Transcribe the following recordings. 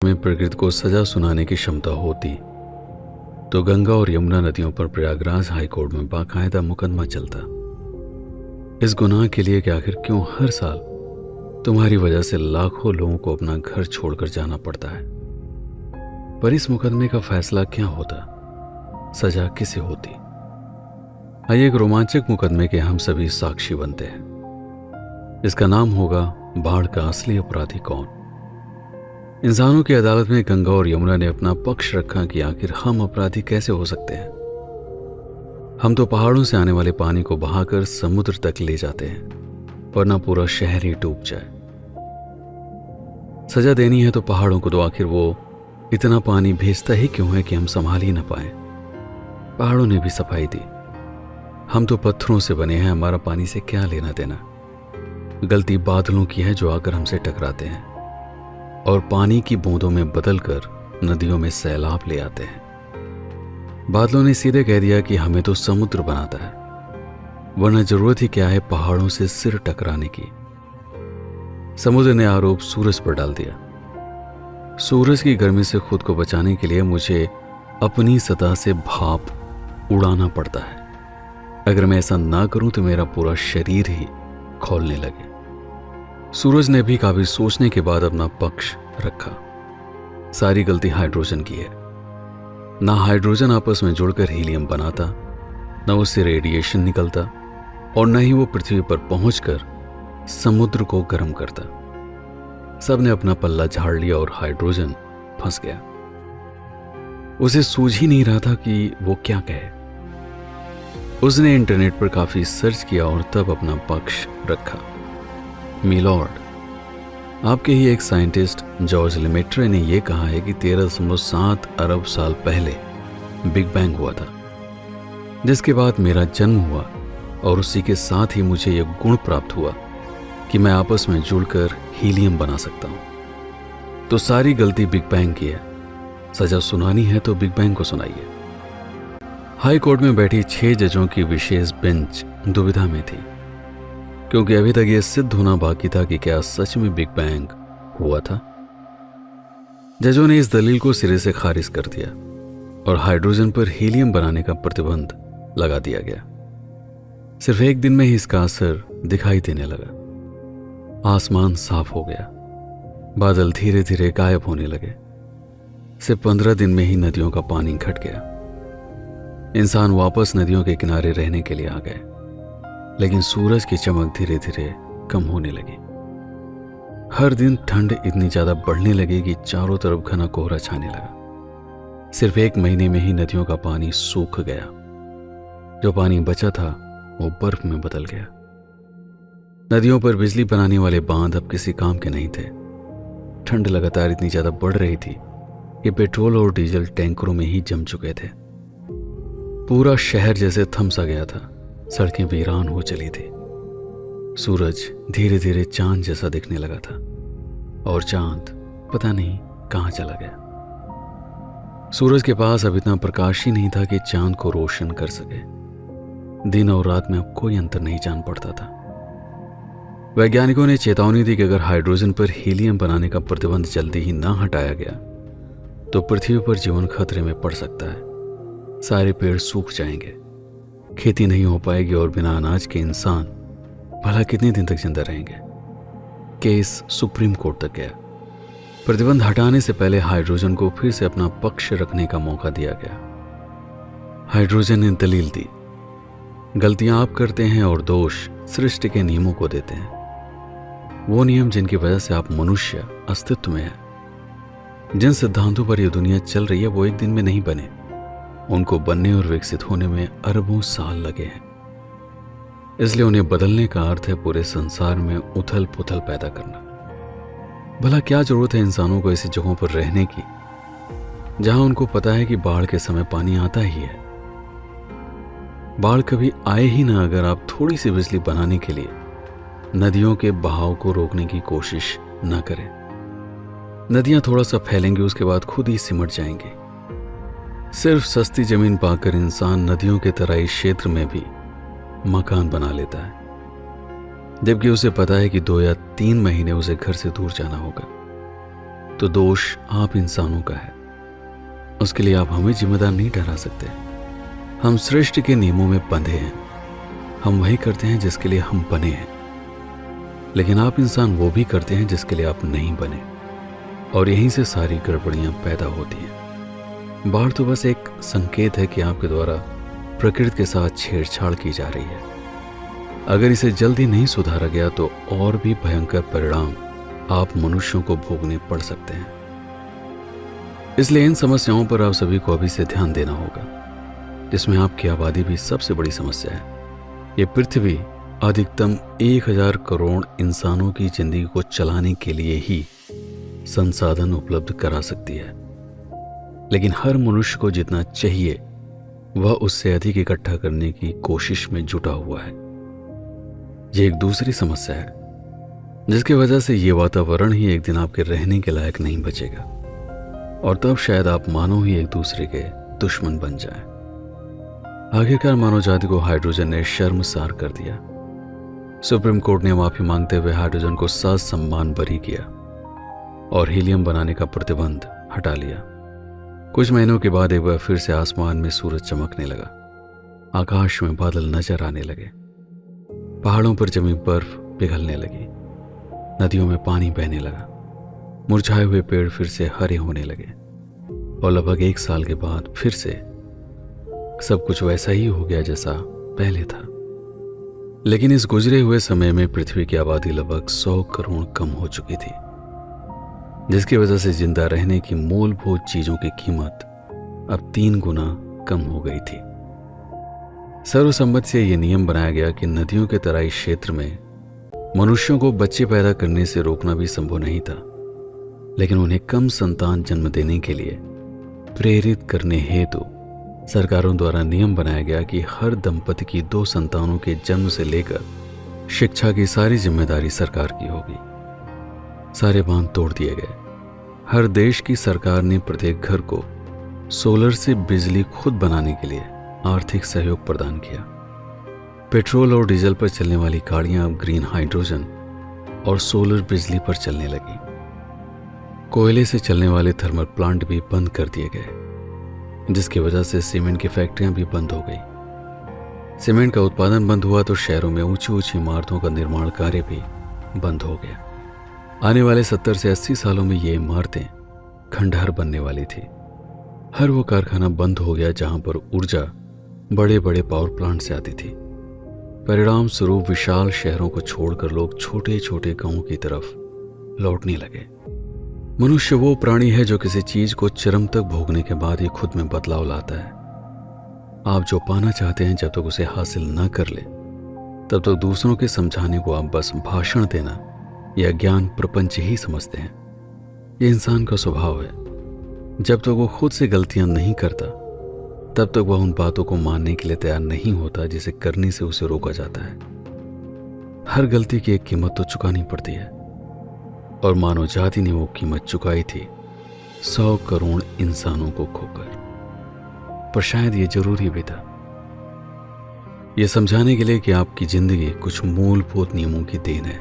में प्रकृति को सजा सुनाने की क्षमता होती तो गंगा और यमुना नदियों पर प्रयागराज हाई कोर्ट में बाकायदा मुकदमा चलता। इस गुनाह के लिए कि आखिर क्यों हर साल तुम्हारी वजह से लाखों लोगों को अपना घर छोड़कर जाना पड़ता है। पर इस मुकदमे का फैसला क्या होता, सजा किसे होती? आइए एक रोमांचक मुकदमे के हम सभी साक्षी बनते हैं। इसका नाम होगा बाढ़ का असली अपराधी कौन। इंसानों की अदालत में गंगा और यमुना ने अपना पक्ष रखा कि आखिर हम अपराधी कैसे हो सकते हैं। हम तो पहाड़ों से आने वाले पानी को बहाकर समुद्र तक ले जाते हैं, वरना पूरा शहर ही डूब जाए। सजा देनी है तो पहाड़ों को, तो आखिर वो इतना पानी भेजता ही क्यों है कि हम संभाल ही ना पाए। पहाड़ों ने भी सफाई दी, हम तो पत्थरों से बने हैं, हमारा पानी से क्या लेना देना। गलती बादलों की है जो आकर हमसे टकराते हैं और पानी की बूंदों में बदलकर नदियों में सैलाब ले आते हैं। बादलों ने सीधे कह दिया कि हमें तो समुद्र बनाता है, वरना जरूरत ही क्या है पहाड़ों से सिर टकराने की। समुद्र ने आरोप सूरज पर डाल दिया। सूरज की गर्मी से खुद को बचाने के लिए मुझे अपनी सतह से भाप उड़ाना पड़ता है। अगर मैं ऐसा ना करूं तो मेरा पूरा शरीर ही खौलने लगे। सूरज ने भी काफी सोचने के बाद अपना पक्ष रखा। सारी गलती हाइड्रोजन की है। ना हाइड्रोजन आपस में जुड़कर हीलियम बनाता, न उससे रेडिएशन निकलता और न ही वो पृथ्वी पर पहुंचकर समुद्र को गर्म करता। सबने अपना पल्ला झाड़ लिया और हाइड्रोजन फंस गया। उसे सूझ ही नहीं रहा था कि वो क्या कहे। उसने इंटरनेट पर काफी सर्च किया और तब अपना पक्ष रखा। मिलॉर्ड, आपके ही एक साइंटिस्ट जॉर्ज लेमेट्रे ने यह कहा है कि 13.7 अरब साल पहले बिग बैंग हुआ था, जिसके बाद मेरा जन्म हुआ और उसी के साथ ही मुझे यह गुण प्राप्त हुआ कि मैं आपस में जुड़कर हीलियम बना सकता हूं। तो सारी गलती बिग बैंग की है। सजा सुनानी है तो बिग बैंग को सुनाइए। हाई कोर्ट में बैठी 6 जजों की विशेष बेंच दुविधा में थी, क्योंकि अभी तक यह सिद्ध होना बाकी था कि क्या सच में बिग बैंग हुआ था। जजों ने इस दलील को सिरे से खारिज कर दिया और हाइड्रोजन पर हीलियम बनाने का प्रतिबंध लगा दिया गया। सिर्फ एक दिन में ही इसका असर दिखाई देने लगा। आसमान साफ हो गया, बादल धीरे धीरे गायब होने लगे। सिर्फ 15 दिन में ही नदियों का पानी घट गया। इंसान वापस नदियों के किनारे रहने के लिए आ गए, लेकिन सूरज की चमक धीरे धीरे कम होने लगी। हर दिन ठंड इतनी ज्यादा बढ़ने लगी कि चारों तरफ घना कोहरा छाने लगा। सिर्फ 1 महीने में ही नदियों का पानी सूख गया। जो पानी बचा था वो बर्फ में बदल गया। नदियों पर बिजली बनाने वाले बांध अब किसी काम के नहीं थे। ठंड लगातार इतनी ज्यादा बढ़ रही थी कि पेट्रोल और डीजल टैंकरों में ही जम चुके थे। पूरा शहर जैसे थम सा गया था। सड़कें वीरान हो चली थी। सूरज धीरे धीरे चांद जैसा दिखने लगा था और चांद पता नहीं कहां चला गया। सूरज के पास अब इतना प्रकाश ही नहीं था कि चांद को रोशन कर सके। दिन और रात में अब कोई अंतर नहीं जान पड़ता था। वैज्ञानिकों ने चेतावनी दी कि अगर हाइड्रोजन पर हीलियम बनाने का प्रतिबंध जल्दी ही ना हटाया गया तो पृथ्वी पर जीवन खतरे में पड़ सकता है। सारे पेड़ सूख जाएंगे, खेती नहीं हो पाएगी और बिना अनाज के इंसान भला कितने दिन तक जिंदा रहेंगे। केस सुप्रीम कोर्ट तक गया। प्रतिबंध हटाने से पहले हाइड्रोजन को फिर से अपना पक्ष रखने का मौका दिया गया। हाइड्रोजन ने दलील दी, गलतियां आप करते हैं और दोष सृष्टि के नियमों को देते हैं। वो नियम जिनकी वजह से आप मनुष्य अस्तित्व में हैं। जिन सिद्धांतों पर यह दुनिया चल रही है वो एक दिन में नहीं बने। उनको बनने और विकसित होने में अरबों साल लगे हैं। इसलिए उन्हें बदलने का अर्थ है पूरे संसार में उथल पुथल पैदा करना। भला क्या जरूरत है इंसानों को ऐसी जगहों पर रहने की जहां उनको पता है कि बाढ़ के समय पानी आता ही है। बाढ़ कभी आए ही ना अगर आप थोड़ी सी बिजली बनाने के लिए नदियों के बहाव को रोकने की कोशिश ना करें। नदियां थोड़ा सा फैलेंगी, उसके बाद खुद ही सिमट जाएंगी। सिर्फ सस्ती जमीन पाकर इंसान नदियों के तराई क्षेत्र में भी मकान बना लेता है, जबकि उसे पता है कि 2 या 3 महीने उसे घर से दूर जाना होगा। तो दोष आप इंसानों का है। उसके लिए आप हमें जिम्मेदार नहीं ठहरा सकते। हम सृष्टि के नियमों में बंधे हैं। हम वही करते हैं जिसके लिए हम बने हैं, लेकिन आप इंसान वो भी करते हैं जिसके लिए आप नहीं बने, और यहीं से सारी गड़बड़ियां पैदा होती हैं। बाढ़ तो बस एक संकेत है कि आपके द्वारा प्रकृति के साथ छेड़छाड़ की जा रही है। अगर इसे जल्दी नहीं सुधारा गया तो और भी भयंकर परिणाम आप मनुष्यों को भोगने पड़ सकते हैं। इसलिए इन समस्याओं पर आप सभी को अभी से ध्यान देना होगा, जिसमें आपकी आबादी भी सबसे बड़ी समस्या है। ये पृथ्वी अधिकतम 1000 करोड़ इंसानों की जिंदगी को चलाने के लिए ही संसाधन उपलब्ध करा सकती है, लेकिन हर मनुष्य को जितना चाहिए वह उससे अधिक इकट्ठा करने की कोशिश में जुटा हुआ है। यह एक दूसरी समस्या है, जिसकी वजह से ये वातावरण ही एक दिन आपके रहने के लायक नहीं बचेगा, और तब शायद आप मानव ही एक दूसरे के दुश्मन बन जाए। आखिरकार मानव जाति को हाइड्रोजन ने शर्मसार कर दिया। सुप्रीम कोर्ट ने माफी मांगते हुए हाइड्रोजन को ससम्मान बरी किया और हीलियम बनाने का प्रतिबंध हटा लिया। कुछ महीनों के बाद एक बार फिर से आसमान में सूरज चमकने लगा, आकाश में बादल नजर आने लगे, पहाड़ों पर जमी बर्फ पिघलने लगी, नदियों में पानी बहने लगा, मुरझाए हुए पेड़ फिर से हरे होने लगे, और लगभग 1 साल के बाद फिर से सब कुछ वैसा ही हो गया जैसा पहले था। लेकिन इस गुजरे हुए समय में पृथ्वी की आबादी लगभग 100 करोड़ कम हो चुकी थी, जिसकी वजह से जिंदा रहने की मूलभूत चीजों की कीमत अब 3 गुना कम हो गई थी। सर्वसम्मति से यह नियम बनाया गया कि नदियों के तराई क्षेत्र में मनुष्यों को बच्चे पैदा करने से रोकना भी संभव नहीं था, लेकिन उन्हें कम संतान जन्म देने के लिए प्रेरित करने हेतु सरकारों द्वारा नियम बनाया गया कि हर दंपति की 2 संतानों के जन्म से लेकर शिक्षा की सारी जिम्मेदारी सरकार की होगी। सारे बांध तोड़ दिए गए। हर देश की सरकार ने प्रत्येक घर को सोलर से बिजली खुद बनाने के लिए आर्थिक सहयोग प्रदान किया। पेट्रोल और डीजल पर चलने वाली गाड़ियां अब ग्रीन हाइड्रोजन और सोलर बिजली पर चलने लगी। कोयले से चलने वाले थर्मल प्लांट भी बंद कर दिए गए, जिसकी वजह से सीमेंट की फैक्ट्रियां भी बंद हो गई। सीमेंट का उत्पादन बंद हुआ तो शहरों में ऊंची ऊंची इमारतों का निर्माण कार्य भी बंद हो गया। आने वाले 70 से 80 सालों में ये इमारतें खंडहर बनने वाली थी। हर वो कारखाना बंद हो गया जहां पर ऊर्जा बड़े बड़े पावर प्लांट से आती थी। परिणाम स्वरूप विशाल शहरों को छोड़कर लोग छोटे छोटे गांवों की तरफ लौटने लगे। मनुष्य वो प्राणी है जो किसी चीज को चरम तक भोगने के बाद ही खुद में बदलाव लाता है। आप जो पाना चाहते हैं, जब तक उसे हासिल न कर ले तब तक दूसरों के समझाने को आप बस भाषण देना या ज्ञान प्रपंच ही समझते हैं। ये इंसान का स्वभाव है। जब तक वो खुद से गलतियां नहीं करता तब तक वह उन बातों को मानने के लिए तैयार नहीं होता जिसे करने से उसे रोका जाता है। हर गलती की एक कीमत तो चुकानी पड़ती है, और मानव जाति ने वो कीमत चुकाई थी 100 करोड़ इंसानों को खोकर। पर शायद ये जरूरी भी था, ये समझाने के लिए कि आपकी जिंदगी कुछ मूलभूत नियमों की देन है।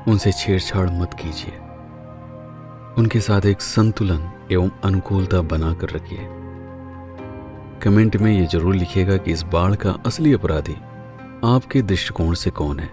उनसे छेड़छाड़ मत कीजिए, उनके साथ एक संतुलन एवं अनुकूलता बनाकर रखिए। कमेंट में ये जरूर लिखिएगा कि इस बाढ़ का असली अपराधी आपके दृष्टिकोण से कौन है।